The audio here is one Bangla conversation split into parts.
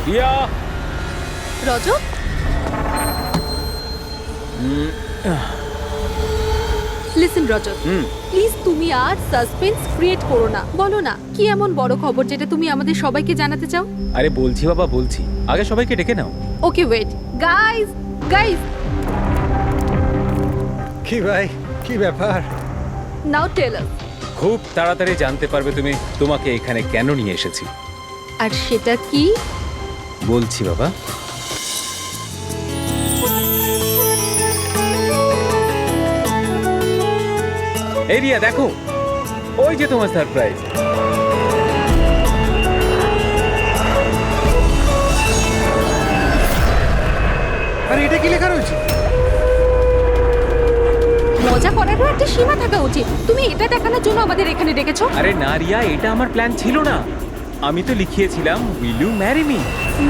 Riya Rajat, listen Rajat, please তুমি আর সাসপেন্স ক্রিয়েট করো না। বলো না কি এমন বড় খবর যেটা তুমি আমাদের সবাইকে জানাতে চাও? আরে বলছি বাবা, বলছি। আগে সবাইকে ডেকে নাও। ওকে ওয়েট, গাইস গাইস, কি ভাই, কি ব্যাপার? নাও টেল আস। খুব তাড়াতাড়ি জানতে পারবে তুমি তোমাকে এখানে কেন নিয়ে এসেছি। আর সেটা কি? বলছি বাবা। এই রিয়া দেখো, ওই যে তোমার সারপ্রাইজ। আরে এটা কি লেখা রয়েছে? মজা করারও একটা সীমা থাকা উচিত। তুমি এটা দেখানোর জন্য আমাদের এখানে ডেকেছো? আরে না রিয়া, এটা আমার প্ল্যান ছিল না। আমি তো লিখিয়েছিলাম উইল ইউ ম্যারি মি।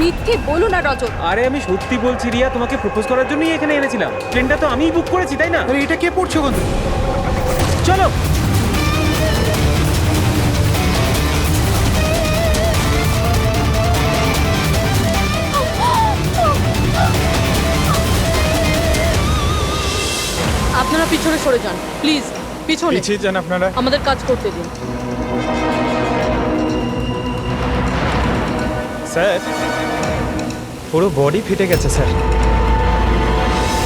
মিথ্যে বলো না রজত। আরে আমি সত্যি বলছি রিয়া, তোমাকে প্রপোজ করার জন্যই এখানে এনেছিলাম। ট্রেনটা তো আমিই বুক করেছি, তাই না? আরে এটা কে পড়ছো কোন? চলো। আপনারা পিছনে সরে যান প্লিজ, পিছনে। পিছিয়ে যান আপনারা। আমাদের কাজ করতে দিন। স্যার, পুরো বডি ফেটে গেছে স্যার।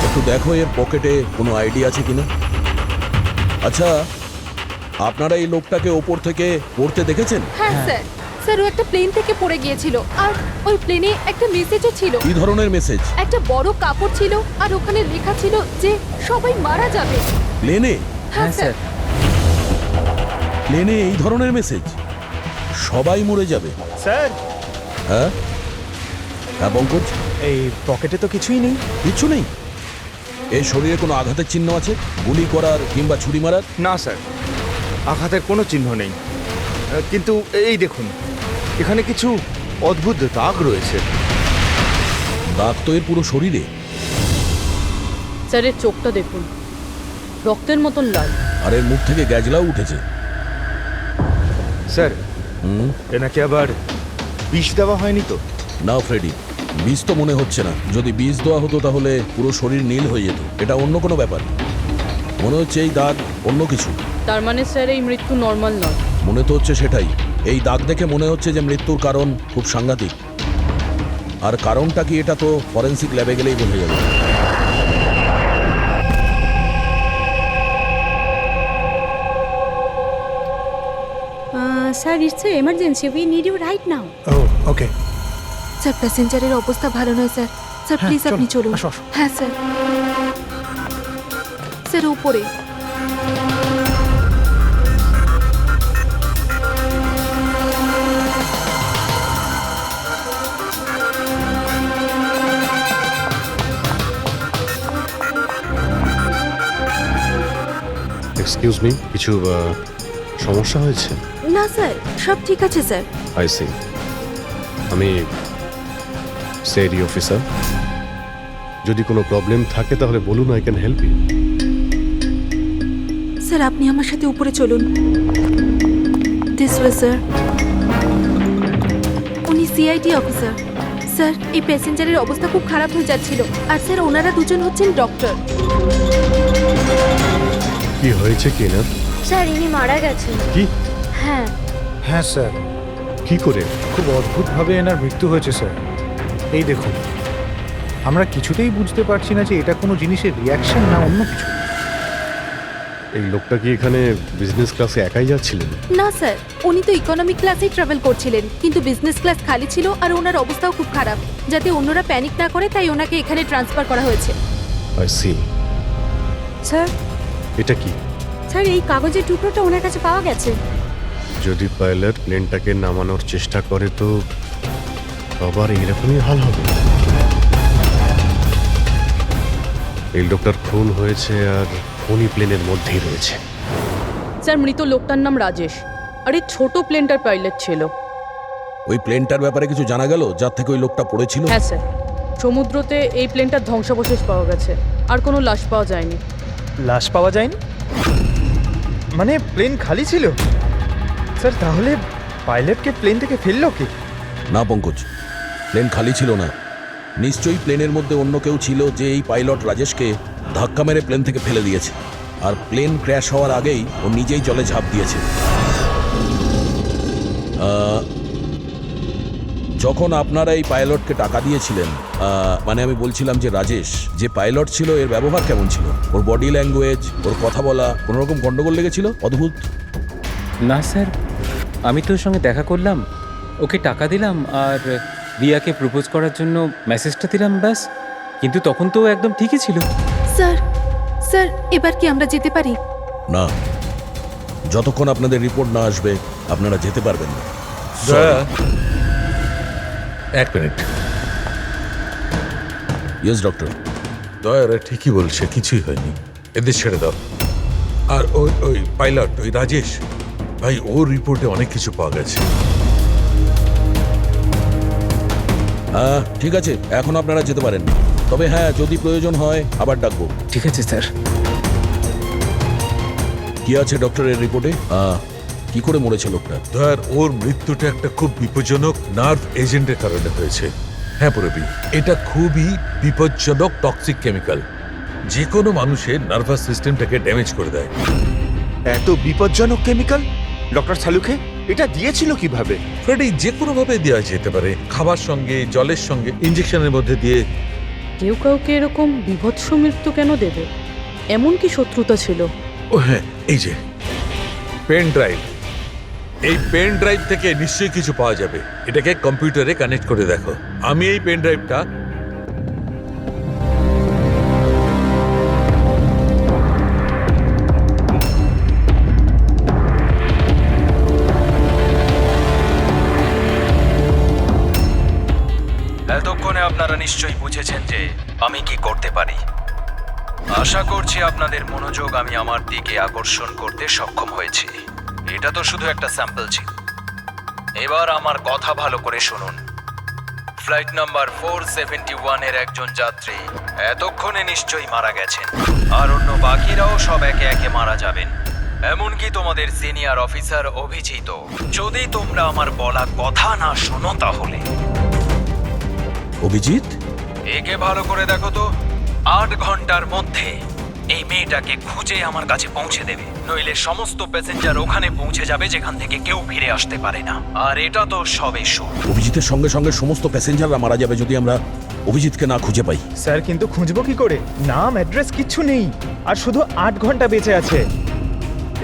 একটু দেখো এর পকেটে কোনো আইডিয়া আছে কিনা। আচ্ছা, আপনারা এই লোকটাকে ওপর থেকে পড়তে দেখেছেন? হ্যাঁ স্যার, স্যার ও একটা প্লেন থেকে পড়ে গিয়েছিল আর ওই প্লেনে একটা মেসেজও ছিল। কি ধরনের মেসেজ? একটা বড় কাপড় ছিল আর ওখানে লেখা ছিল যে সবাই মারা যাবে। প্লেনে? হ্যাঁ স্যার। প্লেনে এই ধরনের মেসেজ? সবাই মরে যাবে? স্যার, হ্যাঁ হ্যাঁ পঙ্কজ, এই পকেটে তো কিছুই নেই। কিচ্ছু নেই? এই শরীরে কোনো আঘাতের চিহ্ন আছে? গুলি করার কিংবা ছুরি মারার? না স্যার, আঘাতের কোনো চিহ্ন নেই। কিন্তু এই দেখুন, এখানে কিছু অদ্ভুত দাগ রয়েছে। দাগ তো এর পুরো শরীরে। স্যারের চোখটা দেখুন, রক্তের মতন লাল। আর এর মুখ থেকে গ্যাজলাও উঠেছে। স্যার, হুম, এনাকে আবার বিষ দেওয়া হয়নি তো? না ফ্রেডি, বীজ তো মনে হচ্ছে না। যদি বীজ দেওয়া হতো তাহলে পুরো শরীর নীল হয়ে যেত। এটা অন্য কোনো ব্যাপার। মনে হচ্ছে এই দাগ অন্য কিছু। তার মানে স্যার এই মৃত্যু নর্মাল নয়। মনে তো হচ্ছে সেটাই। এই দাগ দেখে মনে হচ্ছে যে মৃত্যুর কারণ খুব সাংঘাতিক। আর কারণটা কি এটা তো ফরেন্সিক ল্যাবে গেলেই বোঝা যাবে। Sir, it's an emergency. We need you right now. Oh okay. Sir প্যাসেঞ্জারের অবস্থা ভালো নয় স্যার। স্যার হ্যাঁ, প্লিজ আপনি চলুন, চলুন। আসো, আসো। হ্যাঁ স্যার। স্যার উপরে। এক্সকিউজ মি, কিছু সমস্যা হয়েছে? না স্যার, সব ঠিক আছে স্যার। I see. আমি সিআইডি অফিসার। যদি কোনো প্রবলেম থাকে তাহলে বলুন, I can help you. Sir আপনি আমার সাথে উপরে চলুন। This way sir. উনি সিআইডি অফিসার। স্যার এই প্যাসেঞ্জারের অবস্থা খুব খারাপ হয়ে যাচ্ছিল। আর স্যার ওনারা দুজন হচ্ছেন ডক্টর। কি হয়েছে কি না? স্যার ইনি মারা গেছেন। কি? হ্যাঁ। হ্যাঁ স্যার, কি করে? খুব অদ্ভুতভাবে এনার মৃত্যু হয়েছে স্যার। এই দেখুন, আমরা কিছুতেই বুঝতে পারছি না যে এটা কোনো জিনিসের রিয়াকশন না অন্য কিছু। এই লোকটা কি এখানে বিজনেস ক্লাসে একাই যাচ্ছিলেন? না স্যার, উনি তো ইকোনমিক ক্লাসেই ট্রাভেল করছিলেন, কিন্তু বিজনেস ক্লাস খালি ছিল আর ওনার অবস্থাও খুব খারাপ। যাতে অন্যরা প্যানিক না করে তাই ওনাকে এখানে ট্রান্সফার করা হয়েছে। I C. স্যার, এটা কি? স্যার এই কাগজের টুকরোটা ওনার কাছে পাওয়া গেছে। যদি পাইলট প্লেনটাকে নামানোর চেষ্টা করে তো আবার এইরকমই হাল হবে। এই লোকটার খুন হয়েছে আর উনি প্লেনের মধ্যেই রয়েছে। স্যার মৃত লোকটার নাম রাজেশ, আর এই ছোট প্লেনটার পাইলট ছিল। ওই প্লেনটার ব্যাপারে কিছু জানা গেল যার থেকে ওই লোকটা পড়েছিল? হ্যাঁ স্যার, সমুদ্রতে এই প্লেনটার ধ্বংসাবশেষ পাওয়া গেছে, আর কোনো লাশ পাওয়া যায়নি। লাশ পাওয়া যায়নি? মানে প্লেন খালি ছিল? স্যার তাহলে পাইলটকে প্লেন থেকে ফেললো কি? না পঙ্কজ, প্লেন খালি ছিল না। নিশ্চয়ই প্লেনের মধ্যে অন্য কেউ ছিল যে এই পাইলট রাজেশকে ধাক্কা মেরে প্লেন থেকে ফেলে দিয়েছে, আর প্লেন ক্র্যাশ হওয়ার আগেই ও নিজেই জলে ঝাঁপ দিয়েছে। যখন আপনারা এই পাইলটকে টাকা দিয়েছিলেন, মানে আমি বলছিলাম যে রাজেশ যে পাইলট ছিল এর ব্যবহার কেমন ছিল? ওর বডি ল্যাঙ্গুয়েজ, ওর কথা বলা, কোনো রকম গন্ডগোল লেগেছিল? অদ্ভুত। না স্যার, আমি তো ওর সঙ্গে দেখা করলাম, ওকে টাকা দিলাম আর রিয়াকে প্রপোজ করার জন্য মেসেজটা দিলাম, ব্যাস। কিন্তু তখন তো ও একদম ঠিকই ছিল। স্যার স্যার এবার কি আমরা যেতে পারি? না, যতক্ষণ আপনাদের রিপোর্ট না আসবে আপনারা যেতে পারবেন না। দয়া, এক মিনিট। Yes doctor. দয়ারা ঠিকই বলছে, কিছুই হয়নি, এদের ছেড়ে দাও। আর ওই ওই পাইলট, ওই রাজেশ ভাই, ওর রিপোর্টে অনেক কিছু পাওয়া গেছে। হ্যাঁ ঠিক আছে, এখন আপনারা যেতে পারেন। তবে হ্যাঁ, যদি প্রয়োজন হয় আবার ডাকবো। ঠিক আছে স্যার। কি আছে ডক্টরের রিপোর্টে? কি করে মরেছে লোকটা? দয়ার, ওর মৃত্যুটা একটা খুব বিপজ্জনক নার্ভ এজেন্টের কারণে হয়েছে। হ্যাঁ পুরবি, এটা খুবই বিপজ্জনক টক্সিক কেমিক্যাল, যে কোনো মানুষের নার্ভাস সিস্টেমটাকে ড্যামেজ করে দেয়। এত বিপজ্জনক কেমিক্যাল ডক্টর সালুকে এটা দিয়েছিল কিভাবে? ফ্রেডি, যে কোনো ভাবে দেওয়া যেতে পারে, খাবার সঙ্গে, জলের সঙ্গে, ইঞ্জেকশনের মধ্যে দিয়ে। কেউ কাউকে এরকম বিভৎস মৃত্যু কেন দেবে? এমন কি শত্রুতা ছিল? ও হ্যাঁ, এই যে পেন ড্রাইভ, এই পেন ড্রাইভ থেকে নিশ্চয়ই কিছু পাওয়া যাবে। এটাকে কম্পিউটারে কানেক্ট করে দেখো। আমি এই পেন ড্রাইভটা এতক্ষণে আপনারা নিশ্চয়ই বুঝেছেন যে আমি কি করতে পারি। আশা করছি আপনাদের মনোযোগ আমি আমার দিকে আকর্ষণ করতে সক্ষম হয়েছি। এটা তো শুধু একটা স্যাম্পল ছিল। এবার আমার কথা ভালো করে শুনুন। ফ্লাইট নাম্বার 471 এর একজন যাত্রী এতক্ষণে নিশ্চয়ই মারা গেছেন, আর অন্য বাকিরাও সব একে একে মারা যাবেন, এমনকি তোমাদের সিনিয়র অফিসার অভিজিৎ। যদি তোমরা আমার বলা কথা না শোনো তাহলে। অভিজিৎ, একে ভালো করে দেখো তো। 8 ঘন্টার মধ্যে এই মেয়েটাকে খুঁজে আমার কাছে পৌঁছে দেবে, নইলে সমস্ত প্যাসেঞ্জার ওখানে পৌঁছে যাবে যেখান থেকে কেউ ফিরে আসতে পারে না। আর এটা তো সবে শুরু। অভিজিতের সঙ্গে সঙ্গে সমস্ত প্যাসেঞ্জাররা মারা যাবে যদি আমরা অভিজিৎকে না খুঁজে পাই। স্যার কিন্তু খুঁজবো কি করে? নাম অ্যাড্রেস কিচ্ছু নেই, আর শুধু 8 ঘন্টা বেঁচে আছে।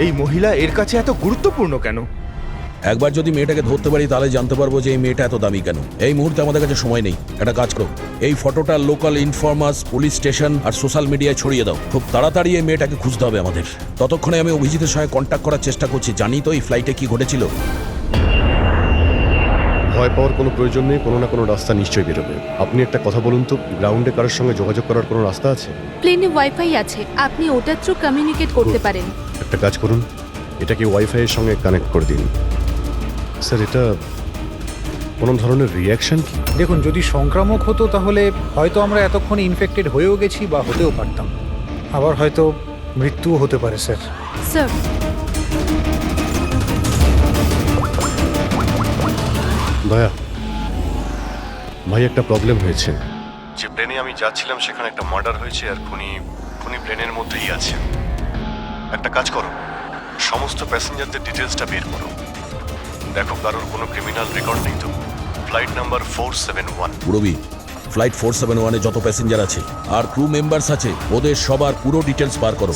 এই মহিলা এর কাছে এত গুরুত্বপূর্ণ কেন? একবার যদি মেয়েটাকে ধরতে পারি তাহলে জানতে পারবো যে এই মেয়েটা এত দামি কেন। এই মুহূর্তে আমাদের কাছে সময় নেই। একটা কাজ করো, এই ফটোটা লোকাল ইনফরমার্স, পুলিশ স্টেশন আর সোশ্যাল মিডিয়ায় ছড়িয়ে দাও। খুব তাড়াতাড়ি এই মেয়েটাকে খুঁজতে হবে আমাদের। ততক্ষণে আমি অভিজিতের সঙ্গে কন্ট্যাক্ট করার চেষ্টা করছি। জানি তো এই ফ্লাইটে কি ঘটেছিল। ভয় পাওয়ার কোনো প্রয়োজন নেই, কোনো না কোনো রাস্তা নিশ্চয়ই বেরোবে। আপনি একটা কথা বলুন তো, গ্রাউন্ডে কারোর সঙ্গে যোগাযোগ করার কোনো রাস্তা আছে? প্লেনে ওয়াইফাই আছে, আপনি ওটার থ্রু কমিউনিকেট করতে পারেন। একটা কাজ করুন, এটাকে ওয়াইফাই এর সঙ্গে কানেক্ট করে দিন। স্যার, এটা কোনো ধরনের রিয়াকশন কি? দেখুন, যদি সংক্রামক হতো তাহলে হয়তো আমরা এতক্ষণে ইনফেক্টেড হয়েও গেছি বা হতেও পারতাম। আবার হয়তো মৃত্যুও হতে পারে স্যার। স্যার দয়া ভাই, একটা প্রবলেম হয়েছে। যে প্লেনে আমি যাচ্ছিলাম সেখানে একটা মার্ডার হয়েছে, আর খুনি প্লেনের মধ্যেই আছে। একটা কাজ করো, সমস্ত প্যাসেঞ্জারদের ডিটেলসটা বের করো। দেখো কারোর কোনো ক্রিমিনাল রেকর্ড নেই তো। Flight number 471। পুরবি, ফ্লাইট 471-এ যত প্যাসেঞ্জার আছে আর ক্রু মেম্বার্স আছে, ওদের সবার পুরো ডিটেলস বার করো।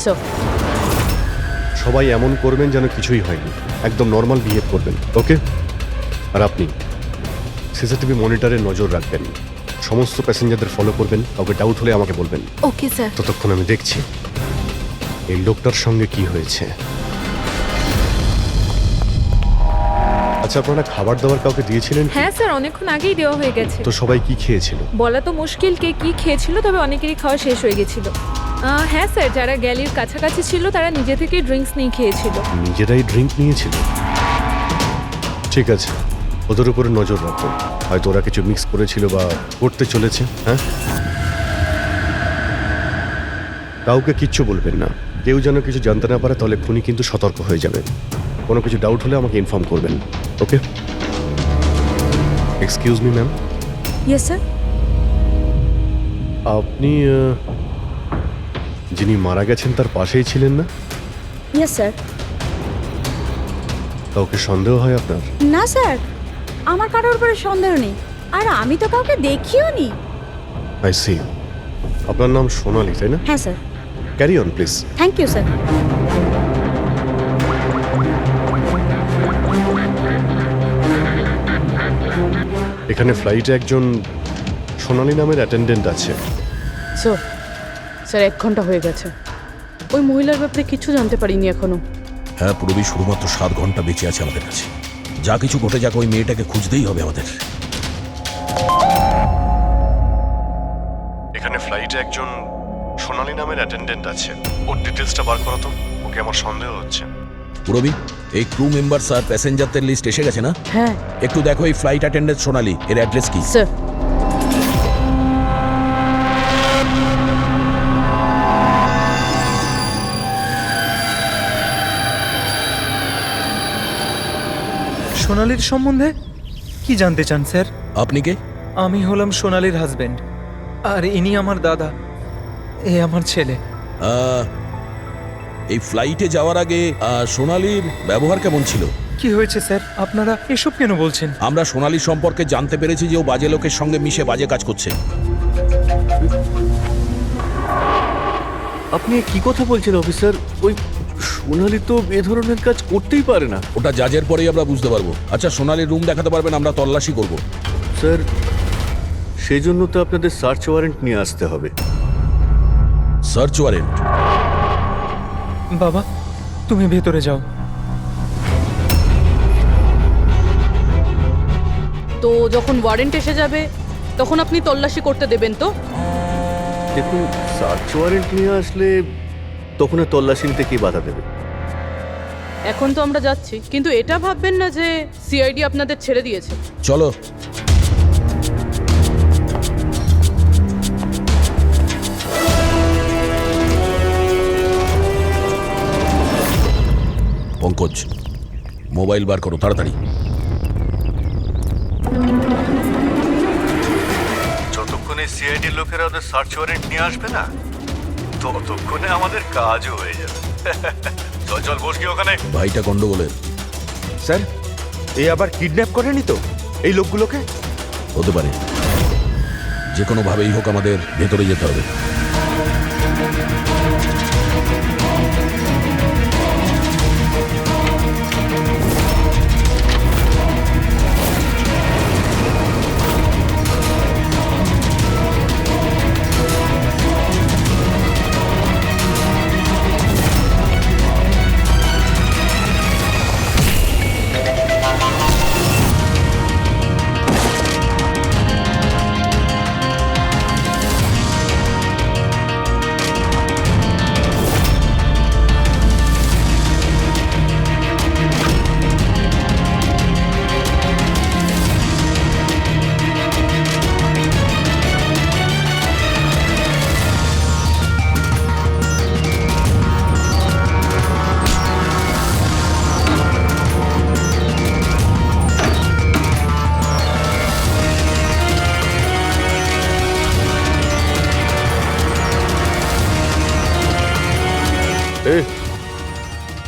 সবাই এমন করবেন যেন কিছুই হয়নি, একদম নর্মাল বিহেভ করবেন, ওকে? আর আপনি সিসিটিভি মনিটরে নজর রাখবেন, সমস্ত প্যাসেঞ্জারদের ফলো করবেন, কাউকে ডাউট হলে আমাকে বলবেন। Okay sir. ততক্ষণ আমি দেখছি এই লোকটার সঙ্গে কি হয়েছে। আচ্ছা, আপনারা খাবার দাবার কাউকে দিয়েছিলেন কি? হ্যাঁ স্যার, অনেকক্ষণ আগেই দেওয়া হয়ে গেছে। তো সবাই কি খেয়েছিল? বলা তো মুশকিল কে কি খেয়েছিল, তবে অনেকেরই খাওয়া শেষ হয়ে গেছিল। হ্যাঁ স্যার, যারা গ্যালির কাছাকাছি ছিল তারা নিজে থেকে ড্রিঙ্কস নিয়ে খেয়েছিল। নিজেরাই ড্রিঙ্ক নিয়েছিল? ঠিক আছে, ওদের উপরে নজর রাখো, হয়তো ওরা কিছু মিক্স করেছিল বা করতে চলেছে। হ্যাঁ, কাউকে কিচ্ছু বলবেন না, কেউ যেন কিছু জানতে না পারে, তাহলে খুনি কিন্তু সতর্ক হয়ে যাবে। কোনো কিছু ডাউট হলে আমাকে ইনফর্ম করবেন, okay? Excuse me ma'am, yes sir. আপনি যিনি মারা গেছেন তার পাশেই ছিলেন না? Yes sir. কাউকে সন্দেহ হয় আপনার? না স্যার, আমার কারোর উপরে সন্দেহ নেই, আর আমি তো কাউকে দেখিও নি। I see. আপনার নাম সোনালি, তাই না? হ্যাঁ sir. Carry on please. Thank you sir. এখানে ফ্লাইটে একজন সোনালি নামের অ্যাটেন্ডেন্ট আছে। স্যার, স্যার 1 ঘন্টা হয়ে গেছে, ওই মহিলার ব্যাপারে কিছু জানতে পারিনি এখনো। হ্যাঁ পুরবী, শুধুমাত্র 7 ঘন্টা বেঁচে আছে আমাদের কাছে। যা কিছু ঘটে যাক, ওই মেয়েটাকে খুঁজতেই হবে আমাদের। এখানে ফ্লাইটে একজন সোনালি নামের অ্যাটেন্ডেন্ট আছে। ওর ডিটেলসটা বার করো তো, ওকে আমার সন্দেহ হচ্ছে। পুরবী, এই ক্রু মেম্বারস আর প্যাসেঞ্জারদের লিস্ট এসে গেছে না? হ্যাঁ একটু দেখো এই ফ্লাইট অ্যাটেন্ডেন্ট সোনালি, এর অ্যাড্রেস কি? স্যার। সোনালির সম্বন্ধে কি জানতে চান স্যার? আপনি কে? আমি হলাম সোনালির হাজবেন্ড, আর ইনি আমার দাদা, এ আমার ছেলে। এই ফ্লাইটে যাওয়ার আগে সোনালির ব্যবহার কেমন ছিল? কি হয়েছে স্যার, আপনারা এসব কেন বলছেন? আমরা সোনালির সম্পর্কে জানতে পেরেছি যে ও বাজে লোকের সঙ্গে মিশে বাজে কাজ করছে। আপনি কি কথা বলছেন অফিসার? ওই সোনালি তো এ ধরনের কাজ করতেই পারে না। ওটা জাজের পরেই আমরা বুঝতে পারবো। আচ্ছা, সোনালির রুম দেখাতে পারবেন? আমরা তল্লাশি করব। স্যার, সেই জন্য তো আপনাদের সার্চ ওয়ারেন্ট নিয়ে আসতে হবে। Search warrant? বাবা, তুমি ভেতরে যাও। তো যখন ওয়ারেন্ট এসে যাবে তখন আপনি তল্লাশি করতে দেবেন তো? দেখুন, সার্চ ওয়ারেন্ট নিয়ে আসলে তখন আর তল্লাশি নিতে কি বাধা দেবে? এখন তো আমরা যাচ্ছি, কিন্তু এটা ভাববেন না যে সিআইডি আপনাদের ছেড়ে দিয়েছে। চলো। পঙ্কজ, মোবাইল বার করো তাড়াতাড়ি। যতক্ষণে সিআইডির লোকেরা ওদের সার্চ ওয়ারেন্ট নিয়ে আসবে না, ততক্ষণে আমাদের কাজও হয়ে যাবে। চল চল, বস কি ওখানে। ভাইটা গন্ডগোলের। স্যার, এ আবার কিডন্যাপ করেনি তো এই লোকগুলোকে? হতে পারে, যে কোনো ভাবেই হোক আমাদের ভেতরে যেতে হবে।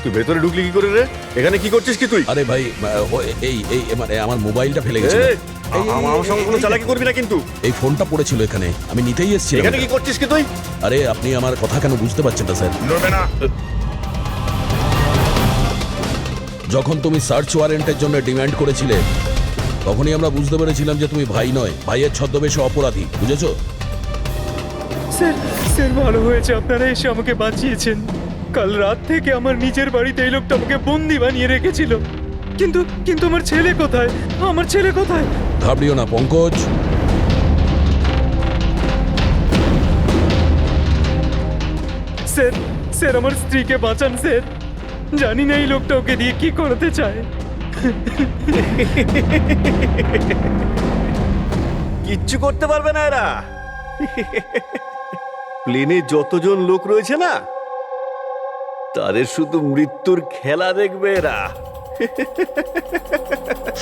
তুই ভেতরে ঢুকলি কি করে রে? এখানে কি করছিস কি তুই? আরে ভাই, এই এই মানে আমার মোবাইলটা ফেলে গেছে। আমার সঙ্গে কোনো চালাকি করবি না কিন্তু। এই ফোনটা পড়েছিল এখানে, আমি নিতেই এসেছিলাম। এখানে কি করছিস কি তুই? আরে আপনি আমার কথা কেন বুঝতে পারছেন না স্যার? নড়বে না। যখন তুমি সার্চ ওয়ারেন্টের জন্য ডিমান্ড করেছিলে, তখনই আমরা বুঝতে পেরেছিলাম যে তুমি ভাই নয়, ভাইয়ের ছদ্মবেশে অপরাধী। বুঝেছো? স্যার, স্যার ভালো হয়েছে আপনারা এসে আমাকে বাঁচিয়েছেন। কাল রাত থেকে আমার নিজের বাড়িতে এই লোকটা আমাকে বন্দি বানিয়ে রেখেছিল। কিন্তু কিন্তু আমার ছেলে কোথায়? আমার ছেলে কোথায়? ঘাবড়িও না পঙ্কজ। স্যার, স্যার আমার স্ত্রীকে বাঁচান স্যার। জানি না এই লোকটা ওকে দিয়ে কি করতে চায়। কিচ্ছু করতে পারবে না এরা। প্লেনে যতজন লোক রয়েছে না, তাদের শুধু মৃত্যুর খেলা দেখবে এরা।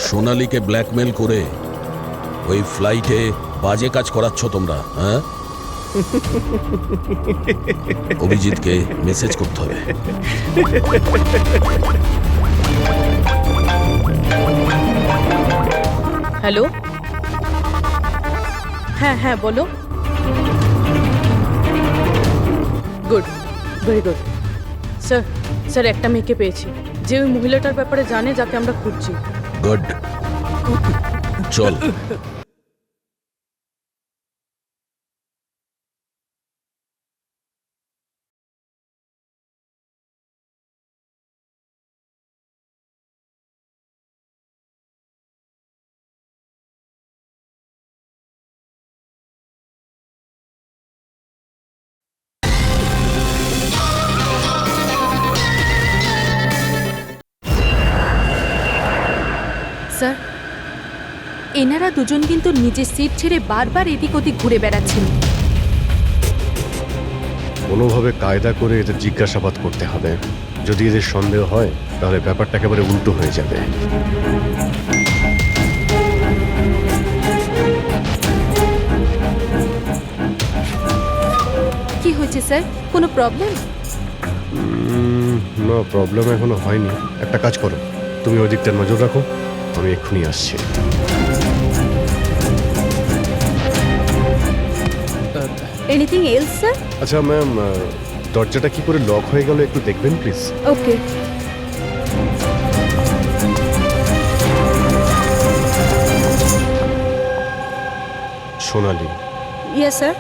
সোনালীকে ব্ল্যাকমেল করে ওই ফ্লাইটে বাজে কাজ করাচ্ছ তোমরা, হ্যাঁ? অভিজিৎকে মেসেজ করতে হবে। হ্যালো, হ্যাঁ হ্যাঁ বলো। Good, very good. Sir, sir একটা মেয়েকে পেয়েছি যে ওই মহিলাটার ব্যাপারে জানে যাকে আমরা খুঁজছি। গুড, চল। স্যার, এনারা দুজন কিন্তু নিজের সিট ছেড়ে বারবার এদিক ওদিক ঘুরে বেড়াচ্ছেন। কোনোভাবে কায়দা করে এদের জিজ্ঞাসাবাদ করতে হবে। যদি এদের সন্দেহ হয় তাহলে ব্যাপারটা একেবারে উল্টো হয়ে যাবে। কি হয়েছে স্যার, কোনো প্রবলেম? না, প্রবলেম এখনো হয়নি। একটা কাজ করো, তুমি ওই দিকটা নজর রাখো, আমি এক্ষুনি আসছি। Anything else sir? আচ্ছা ম্যাম, দরজাটা কি করে লক হয়ে গেল একটু দেখবেন please. Okay. Sonali, yes sir.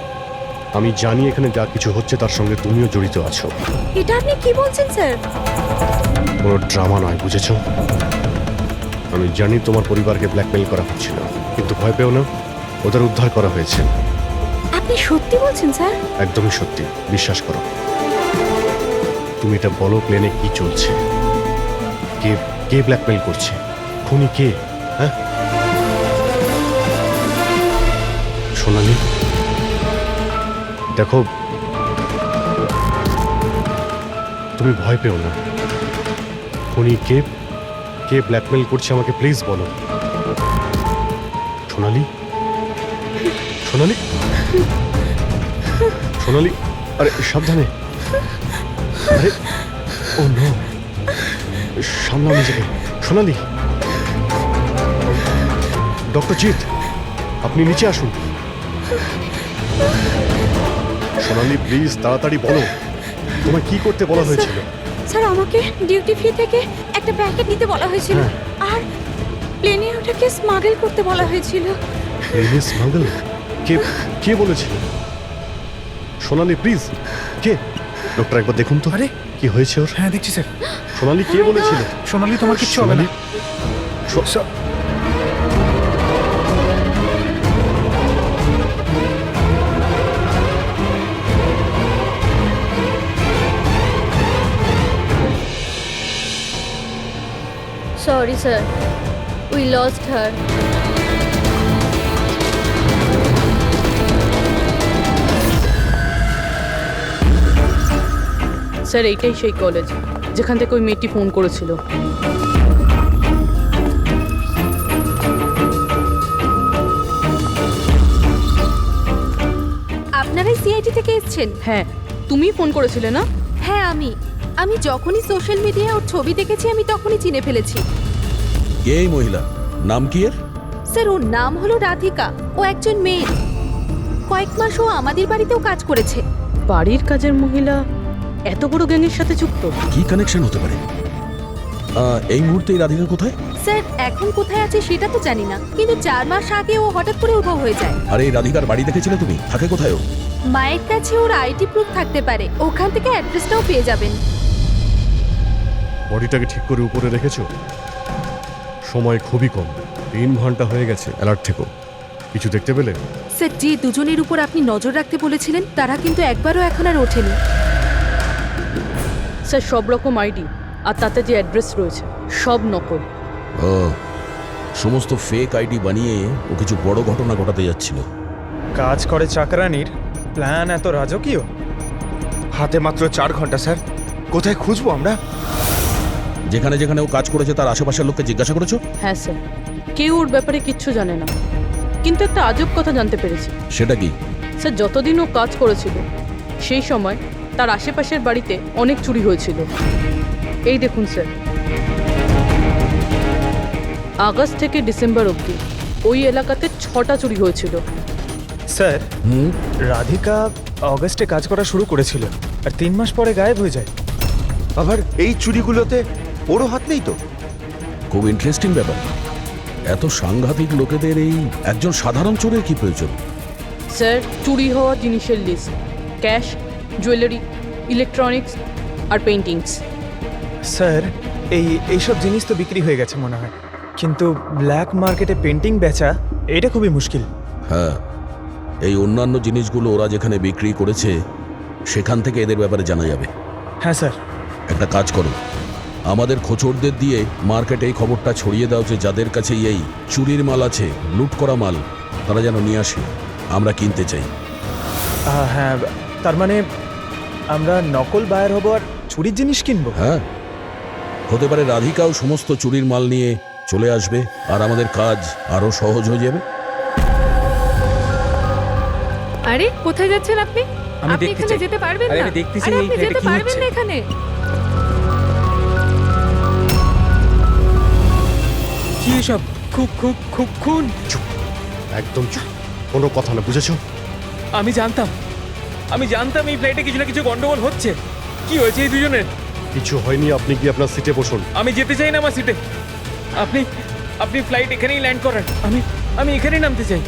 আমি জানি এখানে যা কিছু হচ্ছে তার সঙ্গে তুমিও জড়িত আছো। এটা আপনি কি বলছেন স্যার? কোনো ড্রামা নয়, বুঝেছো? আমি জানি তোমার পরিবারকে ব্ল্যাকমেইল করা হচ্ছিল, কিন্তু ভয় পেও না, ওদের উদ্ধার করা হয়েছে। আপনি সত্যি বলছেন স্যার? একদমই সত্যি, বিশ্বাস করো। তুমি এটা বলো, প্লেনে কি চলছে? কে কে ব্ল্যাকমেইল করছে? খুনি কে? হ্যাঁ সোনালি, দেখো তুমি ভয় পেও না। খুনি কে, কে ব্ল্যাকমেইল করছে আমাকে প্লিজ বলো। সোনালি, সোনালি, সোনালি, আরে সাবধানে। আরে ও নো, সামলাও নিজেকে। সোনালি, ডক্টর জিৎ, আপনি নিচে আসুন। সোনালি প্লিজ তাড়াতাড়ি বলো, তোমায় কি করতে বলা হয়েছিল? স্যার, আমাকে ডিউটি ফ্রি থেকে একটা প্যাকেট নিতে বলা হয়েছিল, আর প্লেনে ওটাকে স্মাগল করতে বলা হয়েছিল। প্লেনে স্মাগল? কে কে বলেছিল? সোনালি প্লিজ, কে? ডক্টর একবার দেখুন তো। আরে কি হয়েছে ওর? হ্যাঁ দেখছি স্যার। সোনালি কে বলেছিল? সোনালি, তোমার কিচ্ছু হবে না। Sorry, sir. We lost her. Sir, এইটাই সেই কলেজ যেখান থেকে ওই মেয়েটি ফোন করেছিল। আপনারাই সিআইডি থেকে এসেছেন? হ্যাঁ, তুমি ফোন করেছিলে না? হ্যাঁ, আমি যখনই সোশ্যাল মিডিয়ায় ওর ছবি দেখেছি আমি তখনই চিনে ফেলেছি। কে এই মহিলা? নাম কি এর? স্যার, ওর নাম হলো রাধিকা। ও একজন মেয়ে। কয়েক মাস ও আমাদের বাড়িতেও কাজ করেছে। বাড়ির কাজের মহিলা এত বড় গ্যাংয়ের সাথে যুক্ত? কি কানেকশন হতে পারে? এই মুহূর্তে এই রাধিকা কোথায়? স্যার, এখন কোথায় আছে সেটা তো জানি না, কিন্তু 4 মাস আগে ও হঠাৎ করে উধাও হয়ে যায়। আরে এই রাধিকার বাড়ি দেখেছিলে তুমি? থাকে কোথায় ও? মায়ের কাছে ওর আইডি প্রুফ থাকতে পারে, ওখান থেকে অ্যাড্রেসটাও পেয়ে যাবেন। বডিটাকে ঠিক করে উপরে রেখেছো? সময় খুবই কম, 3 ঘন্টা হয়ে গেছে। অ্যালার্ট থেকো। কিছু দেখতে পেলে? স্যার, যে দুজনের উপর আপনি নজর রাখতে বলেছিলেন তারা কিন্তু একবারও এখন আর ওঠেনি। স্যার, সব রকম আইডি আর তাতে যে অ্যাড্রেস রয়েছে সব নকল। ও, সমস্ত ফেক আইডি বানিয়ে ও কিছু বড় ঘটনা ঘটাতে যাচ্ছিল। কাজ করে চাকরানির প্ল্যান এত রাজকীয়? হাতে মাত্র 4 ঘন্টা স্যার, কোথায় খুঁজবো আমরা? যেখানে যেখানে ও কাজ করেছে তার আশেপাশের লোককে জিজ্ঞাসা করেছো? হ্যাঁ স্যার, কেউ ওর ব্যাপারে কিচ্ছু জানে না। কিন্তু একটা আজব কথা জানতে পেরেছি। সেটা কি? স্যার, যতদিন ও কাজ করেছিল সেই সময় তার আশেপাশের বাড়িতে অনেক চুরি হয়েছিল। এই দেখুন স্যার, আগস্ট থেকে ডিসেম্বর অবধি ওই এলাকাতে 6টা চুরি হয়েছিল। স্যার, রাধিকা অগস্টে কাজ করা শুরু করেছিল আর 3 মাস পরে গায়েব হয়ে যায়। আবার এই চুরিগুলোতে ওরও হাত নেই তো? খুব ইন্টারেস্টিং ব্যাপার। এত সাংঘাতিক লোকেদের এই একজন সাধারণ চোরের কি প্রয়োজন? স্যার, চুরি হওয়া জিনিসের লিস্ট: ক্যাশ, জুয়েলারি, ইলেকট্রনিক্স আর পেইন্টিংস। স্যার, এইসব জিনিস তো বিক্রি হয়ে গেছে মনে হয়, কিন্তু ব্ল্যাক মার্কেটে পেন্টিং বেচা এটা খুবই মুশকিল। হ্যাঁ, এই অন্যান্য জিনিসগুলো ওরা যেখানে বিক্রি করেছে সেখান থেকে এদের ব্যাপারে জানা যাবে। হ্যাঁ স্যার। একটা কাজ করো, আমাদের খোঁচরদের দিয়ে মার্কেটে এই খবরটা ছড়িয়ে দাও যে যাদের কাছে এই চুরির মাল আছে, লুট করা মাল, তারা যেন নিয়ে আসে, আমরা কিনতে চাই। হ্যাঁ, তার মানে আমরা নকল বায়ার হব আর চুরির জিনিস কিনবো? হ্যাঁ, হতে পারে রাধিকাও সমস্ত চুরির মাল নিয়ে চলে আসবে আর আমাদের কাজ আরো সহজ হয়ে যাবে। আরে কোথায় যাচ্ছেন আপনি? আমি আপনি দেখতে এখানে চাই। যেতে পারবেন আরে না। আমি দেখতেছি আরে এই আপনি ফ্ল্যাটে যেতে কি পারবেন হচ্ছে। না এখানে। কি এসব? খুব খুব খুব খুন। চুপ, একদম চুপ, কোনো কথা না, বুঝেছো? আমি জানতাম এই ফ্লাইটে কিছু না কিছু গন্ডগোল হচ্ছে। কি হয়েছে এই দুজনের? কিছু হয়নি, আপনি কি আপনার সিটে বসুন। আমি যেতে চাই না আমার সিটে। আপনি ফ্লাইট এখানেই ল্যান্ড করান। আমি এখানেই নামতে চাই।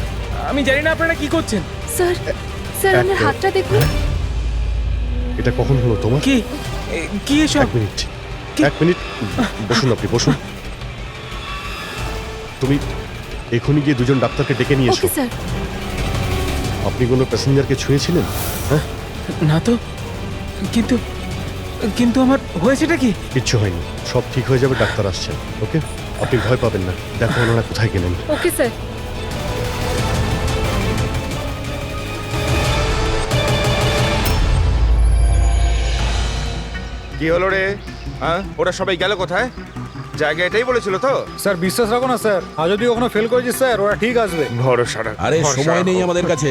আমি জানি না আপনারা কি করছেন। স্যার, স্যার আমার হাতটা দেখুন। এটা কখন হলো তোমার? কি এসব? এক মিনিট বসুন, আপনি বসুন। তুমি এখনই গিয়ে দুজন ডাক্তারকে ডেকে নিয়ে এসো। Okay sir. আপনি কোনো প্যাসেঞ্জারকে ছুঁয়েছিলেন? হ্যাঁ, না তো, কিন্তু আমার হয়েছেটা কি? কিচ্ছু হয়নি, সব ঠিক হয়ে যাবে, ডাক্তার আসছেন। ওকে, আপনি ভয় পাবেন না। দেখো ওনারা কোথায় গেলেন। Okay sir. কি হলো রে? হ্যাঁ, ওরা সবাই গেল কোথায়? জায়গা এটাই বলেছিল তো? স্যার বিশ্বাস রাখো না স্যার, আর যদি কখনো ফেল করেছি স্যার, ওরা ঠিক আসবে। ভরসা রাখো, আরে ভরসা সময় নেই রাখো। আমাদের কাছে।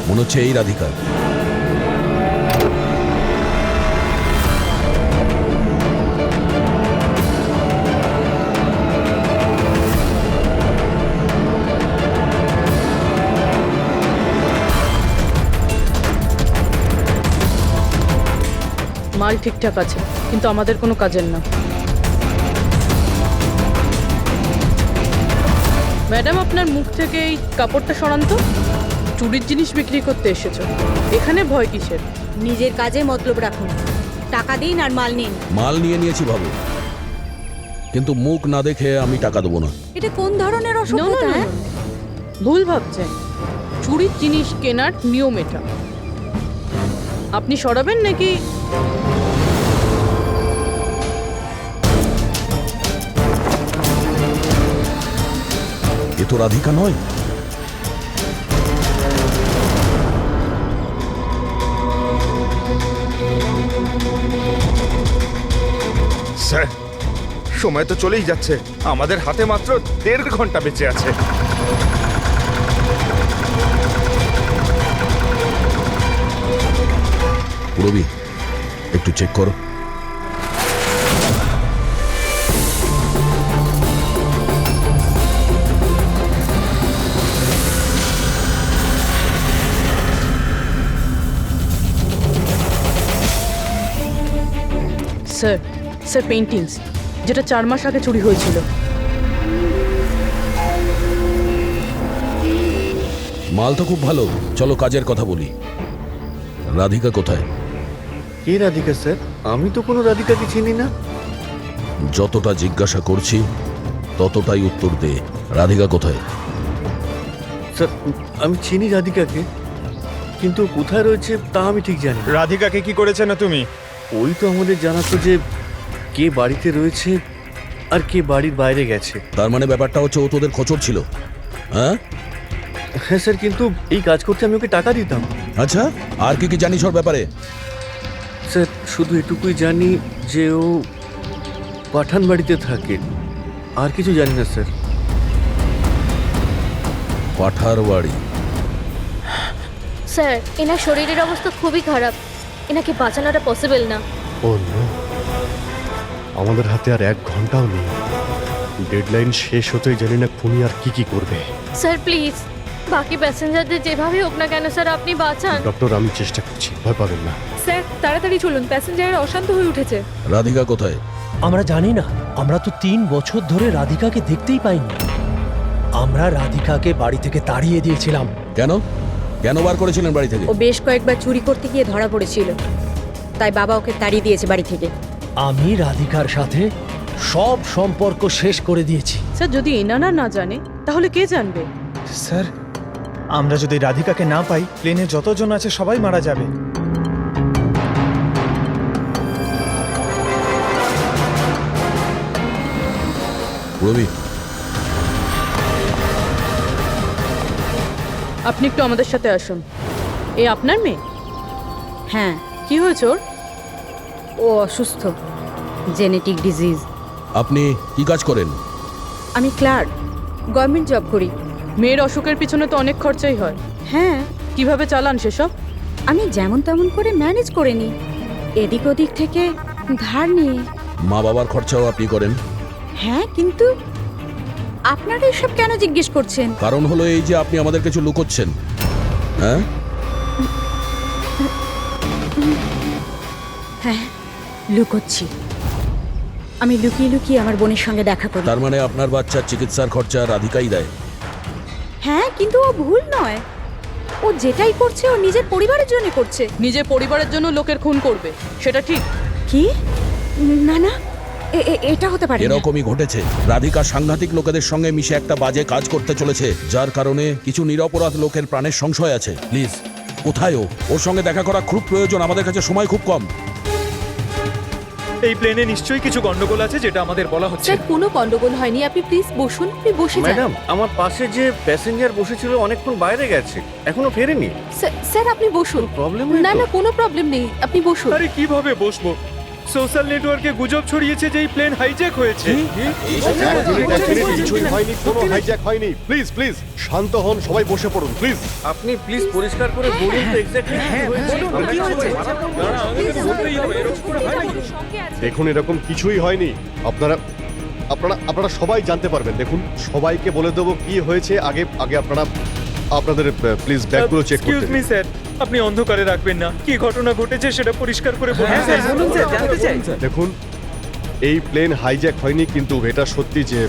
মনে হচ্ছে এই রাধিকা। মাল ঠিকঠাক আছে, কিন্তু আমাদের কোনো কাজের না। ম্যাডাম, আপনার মুখ থেকে এই কাপড়টা সরান তো। চুরির জিনিস বিক্রি করতে এসেছো, এখানে ভয় কিসের? নিজের কাজে মতলব রাখুন, টাকা দিন আর মাল নিন। মাল নিয়ে নিয়েছি ভাবো, কিন্তু মুখ না দেখে আমি টাকা দেবো না। এটা কোন ধরনের No, no, অসভ্যতা? no, হ্যাঁ? no. ভুল ভাবছেন। চুরির জিনিস কেনার নিয়ম এটা। আপনি সরাবেন নাকি? এ তো রাধিকা নয়। স্যার, সময় তো চলেই যাচ্ছে, আমাদের হাতে মাত্র 1.5 ঘন্টা বেঁচে আছে। রবি, একটু চেক করো। স্যার, স্যার পেইন্টিংস, যেটা 4 মাস আগে চুরি হয়েছিল। মাল তো খুব ভালো, চলো কাজের কথা বলি। রাধিকা কোথায়? কে রাধিকা স্যার? আমি তো কোনো রাধিকাকে চিনি না। যতটা জিজ্ঞাসা করছি ততটাই উত্তর দে। রাধিকা কোথায়? স্যার, আমি চিনি রাধিকাকে, কিন্তু কোথায় রয়েছে তা আমি ঠিক জানি না। রাধিকাকে কি করেছে না তুমি? ওই তো আমাদের জানাতো যে কে বাড়িতে রয়েছে আর কে বাড়ির বাইরে গেছে। তার মানে ব্যাপারটা হচ্ছে ও তোদের খোঁচর ছিল, হ্যাঁ? হ্যাঁ স্যার, কিন্তু এই কাজ করতে আমি ওকে টাকা দিতাম। আচ্ছা, আর কি কি জানিস ওর ব্যাপারে? স্যার শুধু এটুকুই জানি যে ও পাঠান বাড়িতে থাকে, আর কিছু জানি না স্যার। পাঠার বাড়ি? স্যার এনার শরীরের অবস্থা খুবই খারাপ, এনাকে বাঁচানোটা পসিবল না। ও নো, আমাদের হাতে আর 1 ঘন্টাও নেই। ডেডলাইন শেষ হতেই জানি না খুনি আর কি করবে। স্যার প্লিজ বাকি প্যাসেঞ্জারদের যেভাবে হোক না কেন স্যার আপনি বাঁচান। ডক্টর, আমি চেষ্টা করছি, ভয় পাবেন না। স্যার তাড়াতাড়ি চলুন, প্যাসেঞ্জাররা অশান্ত হয়ে উঠেছে। রাধিকা কোথায়? আমরা জানি না, আমরা তো 3 বছর ধরে রাধিকাকে দেখতেই পাইনি। আমরা রাধিকাকে বাড়ি থেকে তাড়িয়ে দিয়েছিলাম। কেন কেন বার করেছিলেন বাড়ি থেকে? ও বেশ কয়েকবার চুরি করতে গিয়ে ধরা পড়েছিল, তাই বাবা ওকে তাড়িয়ে দিয়েছে বাড়ি থেকে। আমি রাধিকার সাথে সব সম্পর্ক শেষ করে দিয়েছি। স্যার যদি এনারা না জানে তাহলে কে জানবে? স্যার আমরা যদি রাধিকাকে না পাই, প্লেনে যতজন আছে সবাই মারা যাবে। রবি, আপনি একটু আমাদের সাথে আসুন। এ আপনার মেয়ে? হ্যাঁ, কি হয়েছে ওর? ও অসুস্থ, জেনেটিক ডিজিজ। আপনি কি কাজ করেন? আমি ক্লার্ক, গভর্নমেন্ট জব করি। মেয়ের অসুখের পিছনে তো অনেক খরচাই হয়। হ্যাঁ, কিভাবে চালান সেসব? আমি যেমন তেমন করে ম্যানেজ করে নিই, এদিক ওদিক থেকে ধার নিয়ে। মা বাবার খরচাও আপনি করেন? হ্যাঁ, কিন্তু আপনারা এসব কেন জিজ্ঞেস করছেন? কারণ হলো এই যে আপনি আমাদের কিছু লুকোচ্ছেন। হ্যাঁ হ্যাঁ, লুকোচ্ছি। আমি লুকিয়ে লুকিয়ে আমার বোনের সঙ্গে দেখা করি। তার মানে আপনার বাচ্চার চিকিৎসার খরচা রাধিকাই দেয়? হ্যাঁ, কিন্তু ও ভুল নয়। ও যেটাই করছে ও নিজের পরিবারের জন্য করছে। নিজের পরিবারের জন্য লোকের খুন করবে, সেটা ঠিক? কি? না না, এটা হতে পারে না। এরকমই ঘটেছে। রাধিকা সাংঘাতিক লোকেদের সঙ্গে মিশে একটা বাজে কাজ করতে চলেছে, যার কারণে কিছু নিরপরাধ লোকের প্রাণের সংশয় আছে। প্লিজ, কোথায় ও? ওর সঙ্গে দেখা করা খুব প্রয়োজন, আমাদের কাছে সময় খুব কম। এই প্লেনে নিশ্চয়ই কিছু গন্ডগোল আছে যেটা আমাদের বলা হচ্ছে। স্যার কোনো গন্ডগোল হয়নি, আপনি প্লিজ বসুন, আপনি বসে যান। ম্যাডাম, আমার পাশে যে প্যাসেঞ্জার বসেছিল অনেকক্ষণ বাইরে গেছে, এখনো ফেরেনি। স্যার আপনি বসুন। প্রবলেম না না, কোনো প্রবলেম নেই, আপনি বসুন। আরে কিভাবে বসবো? সোশ্যাল নেটওয়ার্কে গুজব ছড়িয়েছে যে এই প্লেন হাইজ্যাক হয়েছে। কিছুই হয়নি, কোনো হাইজ্যাক হয়নি। প্লিজ প্লিজ শান্ত হন, সবাই বসে পড়ুন প্লিজ। আপনি প্লিজ পরিষ্কার করে বলুন তো এক্স্যাক্টলি কি হয়েছে। দেখুন, এরকম কিছুই হয়নি। আপনারা আপনারা আপনারা সবাই জানতে পারবেন। দেখুন, সবাইকে বলে দেবো কি হয়েছে। আগে আগে আপনারা আপনাদের প্লিজ ব্যাগগুলো চেক এক্সকিউজ করতে মি দিন। স্যার, আপনি অন্ধকারে রাখবেন না। কি ঘটনা ঘটেছে সেটা পরিষ্কার করে বলুন স্যার। দেখুন, এই প্লেন হাইজ্যাক হয়নি, কিন্তু এটা সত্যি যে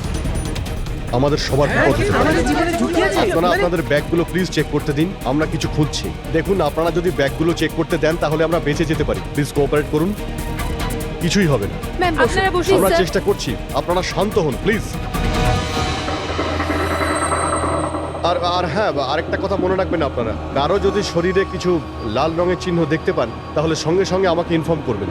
আমাদের সবার বিপদ হতে পারে। আপনারা আপনাদের ব্যাগগুলো প্লিজ চেক করতে দিন, আমরা কিছু খুঁজছি। দেখুন, আপনারা যদি ব্যাগগুলো চেক করতে দেন তাহলে আমরা বেঁচে যেতে পারি। প্লিজ কোঅপারেট করুন, কিছুই হবে না। ম্যাম আপনারা বসুন আমরা স্যার। চেষ্টা করছি, আপনারা শান্ত হন প্লিজ। আর আর হ্যাঁ, আরেকটা কথা মনে রাখবেন, আপনারা কারো যদি শরীরে কিছু লাল রঙের চিহ্ন দেখতে পান তাহলে সঙ্গে সঙ্গে আমাকে ইনফর্ম করবেন।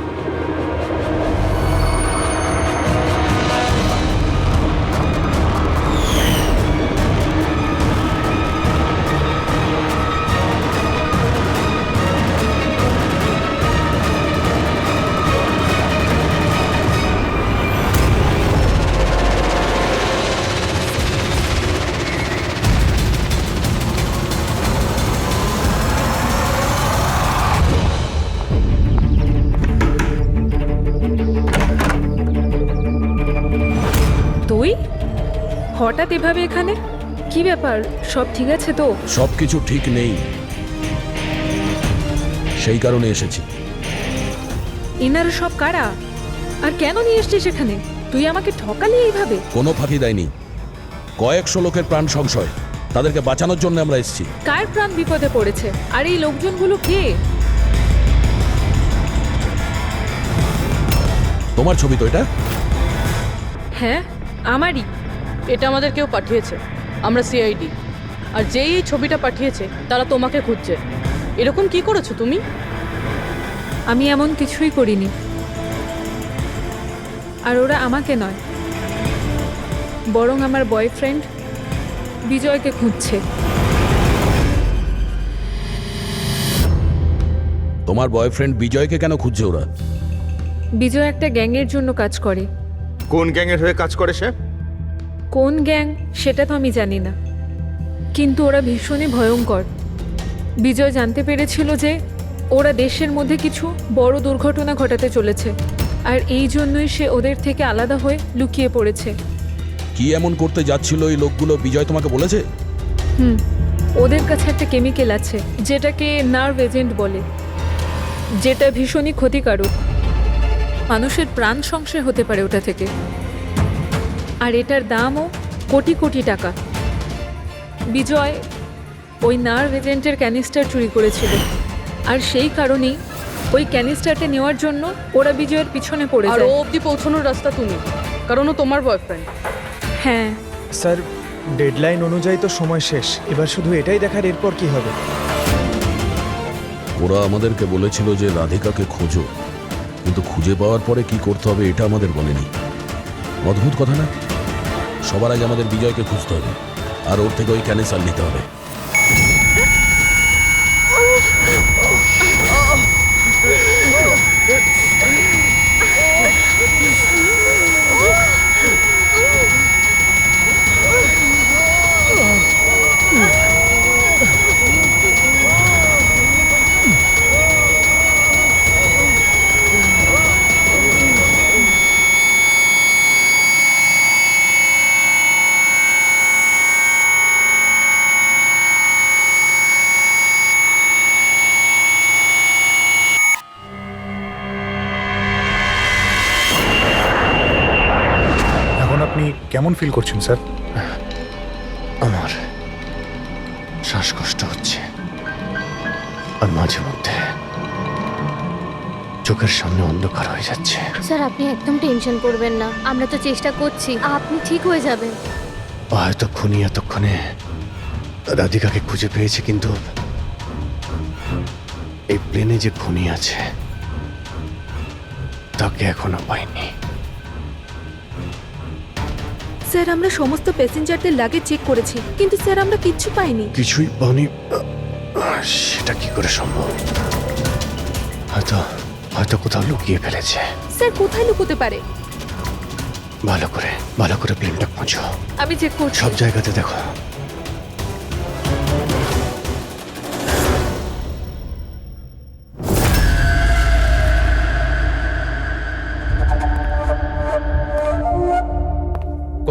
তুই হঠাৎ এভাবে এখানে? কি ব্যাপার, সব ঠিক আছে তো? সবকিছু ঠিক নেই, সেই কারণে এসেছি। এনারা সব কারা আর কেন নিয়ে এসছিস এখানে? তুই আমাকে ঠকালি এইভাবে? কোনো ফাঁকি দেয়নি, কয়েকশো লোকের প্রাণ সংশয়, তাদেরকে বাঁচানোর জন্য আমরা এসেছি। কার প্রাণ বিপদে পড়েছে আর এই লোকজনগুলো কে? তোমার ছবি তো এটা? হ্যাঁ আমারই। এটা আমাদের কেউ পাঠিয়েছে, আমরা সিআইডি। আর যেই এই ছবিটা পাঠিয়েছে তারা তোমাকে খুঁজছে। এরকম কি করেছো তুমি? আমি এমন কিছুই করিনি, আর ওরা আমাকে নয়, বরং আমার বয়ফ্রেন্ড বিজয়কে খুঁজছে। তোমার বয়ফ্রেন্ড বিজয়কে কেন খুঁজছে ওরা? বিজয় একটা গ্যাংয়ের জন্য কাজ করে। কোন গ্যাংয়ের হয়ে কাজ করে সে? কোন গ্যাং সেটা তো আমি জানি না, কিন্তু ওরা ভীষণই ভয়ঙ্কর। বিজয় জানতে পেরেছিল যে ওরা দেশের মধ্যে কিছু বড় দুর্ঘটনা ঘটাতে চলেছে, আর এই জন্যই সে ওদের থেকে আলাদা হয়ে লুকিয়ে পড়েছে। কি এমন করতে যাচ্ছিল ওই লোকগুলো বিজয় তোমাকে বলেছে? ওদের কাছে একটা কেমিক্যাল আছে যেটাকে নার্ভ এজেন্ট বলে, যেটা ভীষণই ক্ষতিকারক। মানুষের প্রাণ সংশয় হতে পারে ওটা থেকে, আর এটার দামও কোটি কোটি টাকা। বিজয় ওই নার্ভ এজেন্টের ক্যানিস্টার চুরি করেছিল, আর সেই কারণেই ওই ক্যানিস্টারটা নেওয়ার জন্য ওরা বিজয়ের পিছনে পড়ে আর যায়। ও অবধি পৌঁছানোর রাস্তা তুমি, কারণ ও তোমার বয়ফ্রেন্ড। হ্যাঁ স্যার, ডেডলাইন অনুযায়ী তো সময় শেষ, এবার শুধু এটাই দেখার এরপর কি হবে। ওরা আমাদেরকে বলেছিল যে রাধিকাকে খোঁজো, কিন্তু খুঁজে পাওয়ার পরে কি করতে হবে এটা আমাদের বলেনি। অদ্ভুত কথা না? সবার আগে আমাদের বিজয়কে খুঁজতে হবে, আর ওর থেকে ওই ক্যানিস্টার নিতে হবে। এখন আপনি কেমন ফিল করছেন স্যার? আমার শ্বাসকষ্ট হচ্ছে, আর মাঝে মধ্যে চোখের সামনে অন্ধকার হয়ে যাচ্ছে। স্যার আপনি একদম টেনশন করবেন না, আমরা তো চেষ্টা করছি, আপনি ঠিক হয়ে যাবেন। হয়তো খুনি এতক্ষণে রাধিকাকে খুঁজে পেয়েছে, কিন্তু এই প্লেনে যে খুনি আছে তাকে এখনো পাইনি। স্যার আমরা সমস্ত প্যাসেঞ্জারদের লাগেজ চেক করেছি, কিন্তু স্যার আমরা কিচ্ছু পাইনি। কিছুই পাওনি? সেটা কি করে সম্ভব? হয়তো হয়তো কোথাও লুকিয়ে ফেলেছে। স্যার কোথায় লুকোতে পারে? ভালো করে প্লেনটা খোঁজো। আমি চেক করছি। সব জায়গাতে দেখো।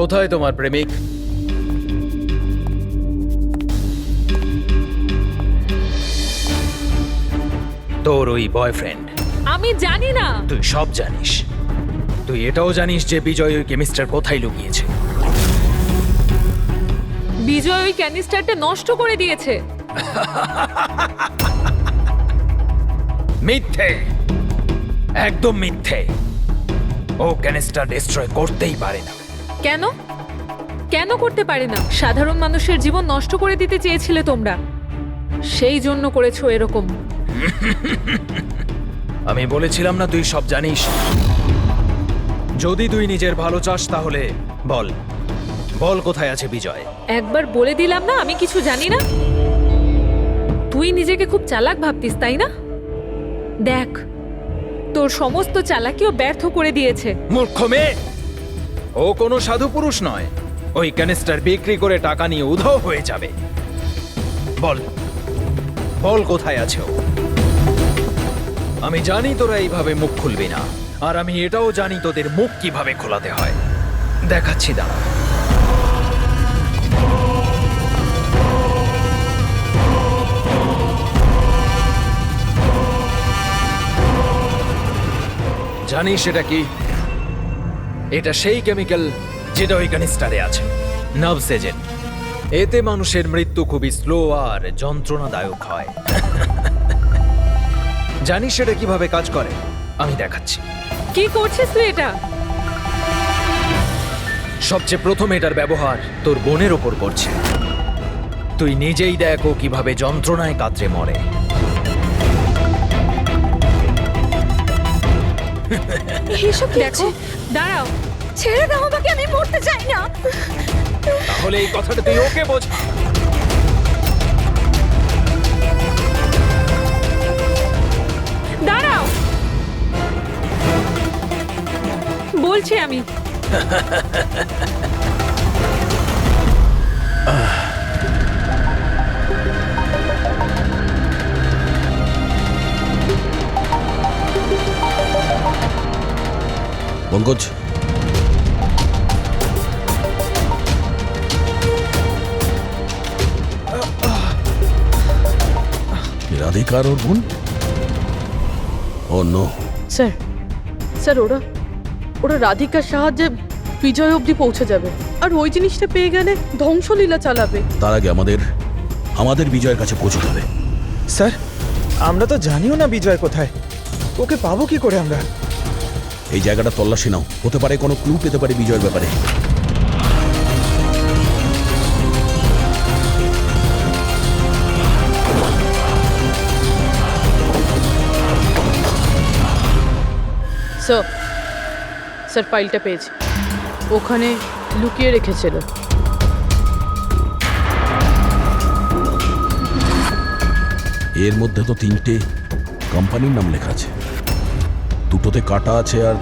কোথায় তোমার প্রেমিক? তোর ওই বয়ফ্রেন্ড। আমি জানি না। তুই সব জানিস। তুই এটাও জানিস যে বিজয় ওই কেমিস্টার কোথায় লুকিয়েছে। বিজয় ওই ক্যানিস্টারটা নষ্ট করে দিয়েছে। মিথ্যে, একদম মিথ্যে। ও ক্যানিস্টার ডিস্ট্রয় করতেই পারে না। কেন কেন করতে পারে না? সাধারণ মানুষের জীবন নষ্ট করে দিতে চেয়েছিলে তোমরা, সেই জন্য করেছো এরকম। আমি বলেছিলাম না তুই সব জানিস? যদি তুই নিজের ভালো চাস তাহলে বল, বল কোথায় আছে বিজয়? একবার বলে দিলাম না আমি কিছু জানি না। তুই নিজেকে খুব চালাক ভাবতিস তাই না? দেখ, তোর সমস্ত চালাকিও ব্যর্থ করে দিয়েছে। মূর্খ মেয়ে, ও কোনো সাধু পুরুষ নয়। ওই ক্যানিস্টার বিক্রি করে টাকা নিয়ে উধাও হয়ে যাবে। বল, বল কোথায় আছে ও? আমি জানি তোরা এইভাবে মুখ খুলবি না, আর আমি এটাও জানি তোদের মুখ কিভাবে খোলাতে হয়। দেখাচ্ছি, দাঁড়া। জানিস এটা কি? এটা সেই কেমিক্যাল যেটা ওই ক্যানিস্টারে আছে, নার্ভস এজেন্ট। এতে মানুষের মৃত্যু খুবই স্লো আর যন্ত্রণাদায়ক হয়। জানিস সেটা কিভাবে কাজ করে? আমি দেখাচ্ছি। কি করছিস তুই এটা? সবচেয়ে প্রথম এটার ব্যবহার তোর বোনের ওপর করছে। তুই নিজেই দেখ ও কিভাবে যন্ত্রণায় কাতরে মরে। এসব কি দেখো, দাঁড়াও। ছেড়ে দাও আমাকে, আমি মরতে চাই না। তাহলে এই কথাটা তুই ওকে বোঝা। আমি। পঙ্কজ, রাধিকার ওর বোন? ও নো। স্যার স্যার ওরা ওরা রাধিকার সাহায্যে বিজয় অবধি পৌঁছে যাবে, আর ওই জিনিসটা পেয়ে গেলে ধ্বংসলীলা চালাবে। তার আগে আমাদের বিজয়ের কাছে পৌঁছতে হবে। স্যার, আমরা তো জানিও না বিজয় কোথায়, ওকে পাবো কি করে আমরা? এই জায়গাটা তল্লাশি নাও, হতে পারে কোনো ক্লু পেতে পারে বিজয়ের ব্যাপারে। স্যার স্যার ফাইলটা পেয়েছি, ওখানে লুকিয়ে রেখেছিল। এর মধ্যে তো 3টে কোম্পানির নাম লেখা আছে, দুটোতে কাটা আছে, আর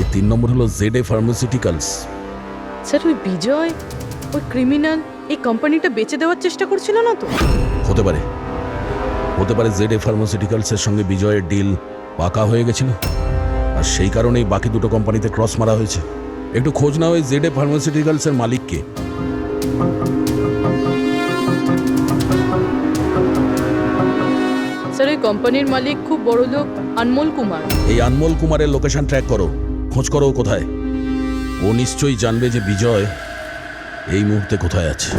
এই 3 নম্বর হলো ZA ফার্মাসিউটিক্যালস। স্যার ওই বিজয়, ওই ক্রিমিনাল এই কোম্পানিটা বেচে দেওয়ার চেষ্টা করছিল না তো? হতে পারে ZA ফার্মাসিউটিক্যালসের সঙ্গে বিজয়ের ডিল পাকা হয়ে গেছিল, আর সেই কারণেই বাকি দুটো কোম্পানিতে ক্রস মারা হয়েছে। একটু খোঁজ নাও এই ZA ফার্মাসিউটিক্যালসের মালিককে। স্যার এই কোম্পানির মালিক খুব বড় লোক আনমোল কুমার। এই আনমোল কুমারের লোকেশন ট্র্যাক করো, খোঁজ করো ও কোথায়। ও নিশ্চয়ই জানবে যে বিজয় এই মুহূর্তে কোথায় আছে।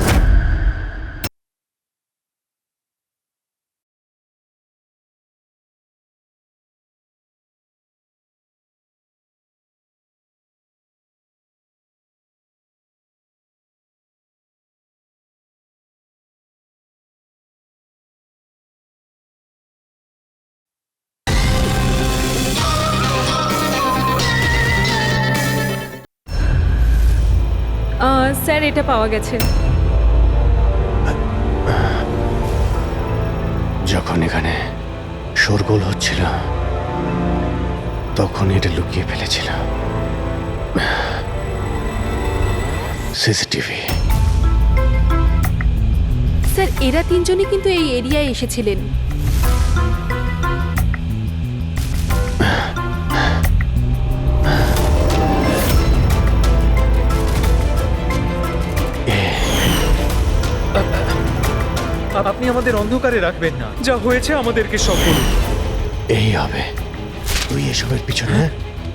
স্যার এটা পাওয়া গেছে। যখন এখানে শোরগোল হচ্ছিল তখন এটা লুকিয়ে ফেলেছিল সিসিটিভি। স্যার এরা 3জনই কিন্তু এই এরিয়ায় এসেছিলেন। আপনি আমাদের অন্ধকারে রাখবেন না, যা হয়েছে আমাদেরকে সব বলুন। এই হবে তুই এসবের পিছনে?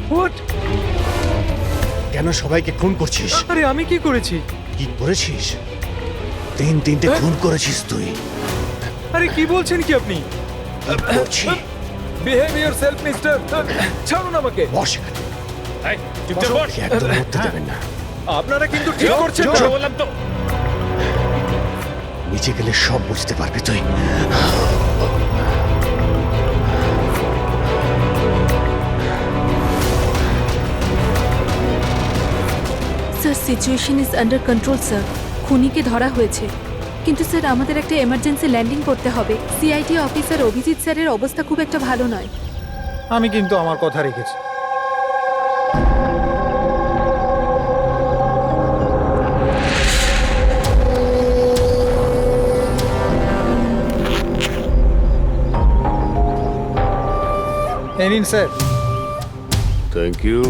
হোয়াট? কেন সবাইকে খুন করছিস? আরে আমি কি করেছি? কি করেছিস? 3টে খুন করেছিস তুই। আরে কি বলছেন কি আপনি? করছি। Behave yourself mister. ছাড়ুন আমাকে। বস এখানে। একদম উঠতে দেবেন না। আপনারা কিন্তু ঠিক করছেন না। বললাম তো। নিচে গেলে সব বুঝতে পারবি তুই। Sir situation is under control sir. খুনিকে ধরা হয়েছে, কিন্তু স্যার আমাদের একটা এমার্জেন্সি ল্যান্ডিং করতে হবে। সিআইটি অফিসার অভিজিৎ স্যারের অবস্থা খুব একটা ভালো নয়। আমি কিন্তু আমার কথা রেখেছি। এই নিন sir. Thank you.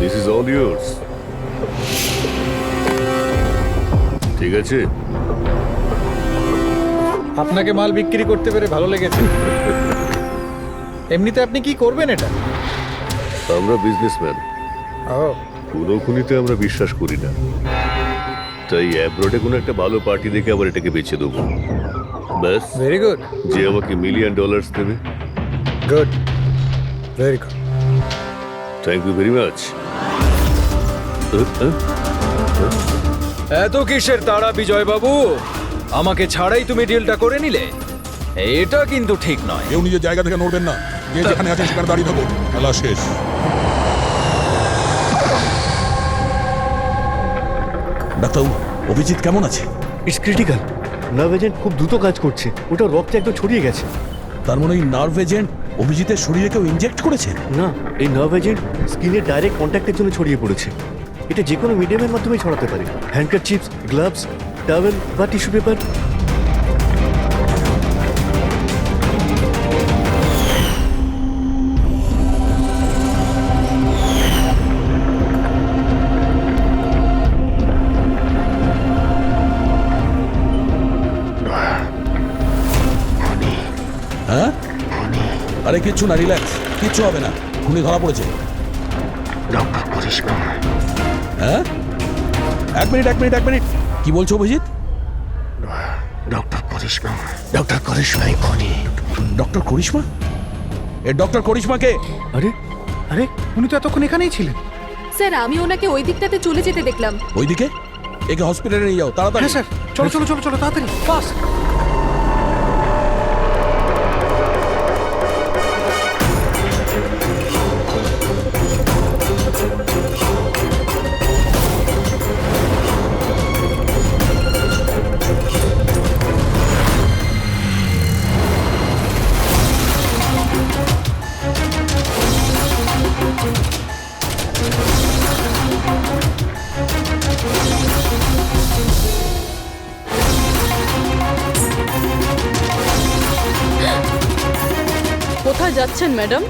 This is all yours. ঠিক আছে, আপনাকে মাল বিক্রি করতে পেরে ভালো লেগেছে। এমনিতে আপনি কি করবেন এটা? আমরা বিজনেসম্যান, ও কোনো খুনিতে আমরা বিশ্বাস করি না, তাই অ্যাব্রোডে কোনো একটা ভালো পার্টি দেখে আবার এটাকে বেচে দেবো। ব্যাস। Very good. যে আমাকে $1 মিলিয়ন দেবে। Good, very good. Thank you very much. এত কিসের তাড়া বিজয় বাবু? আমাকে ছাড়াই তুমি ডিলটা করে নিলে? এটা কিন্তু ঠিক নয়। কেউ নিজের জায়গা থেকে নড়বেন না, যে যেখানে আছেন সেখানে দাঁড়িয়ে থাকুন। খেলা শেষ। ডাক্তার, অভিজিৎ কেমন আছে? It's critical. নার্ভ এজেন্ট খুব দ্রুত কাজ করছে, ওটা রক্তে একদম ছড়িয়ে গেছে। তার মানে ওই নার্ভ এজেন্ট অভিজিতের শরীরে কেউ ইনজেক্ট করেছে? না, এই নার্ভ এজেন্ট স্কিনের ডাইরেক্ট কন্ট্যাক্টের জন্য ছড়িয়ে পড়েছে। এটা যে কোনো মিডিয়ামের মাধ্যমে ছড়াতে পারে। হ্যান্ডকার চিপস, গ্লাভস, টাওয়েল বা টিস্যু পেপার। হ্যাঁ, আরে কিচ্ছু না, রিল্যাক্স, কিচ্ছু হবে না। খুনি ধরা পড়েছে। ডক্টর করিশ্মা। হ্যাঁ, এক মিনিট। কি বলছো অভিজিৎ? ডক্টর করিশ্মা। ডক্টর করিশ্মাই খুনি। ডক্টর করিশ্মা? এ ডক্টর করিশ্মাকে? আরে আরে উনি তো এতক্ষণ এখানেই ছিলেন। স্যার আমি ওনাকে ওই দিকটাতে চলে যেতে দেখলাম। ওইদিকে? একে হসপিটালে নিয়ে যাও তাড়াতাড়ি। হ্যাঁ স্যার, চলো চলো চলো চলো তাড়াতাড়ি, ফাস্ট। কোথায় যাচ্ছেন ম্যাডাম?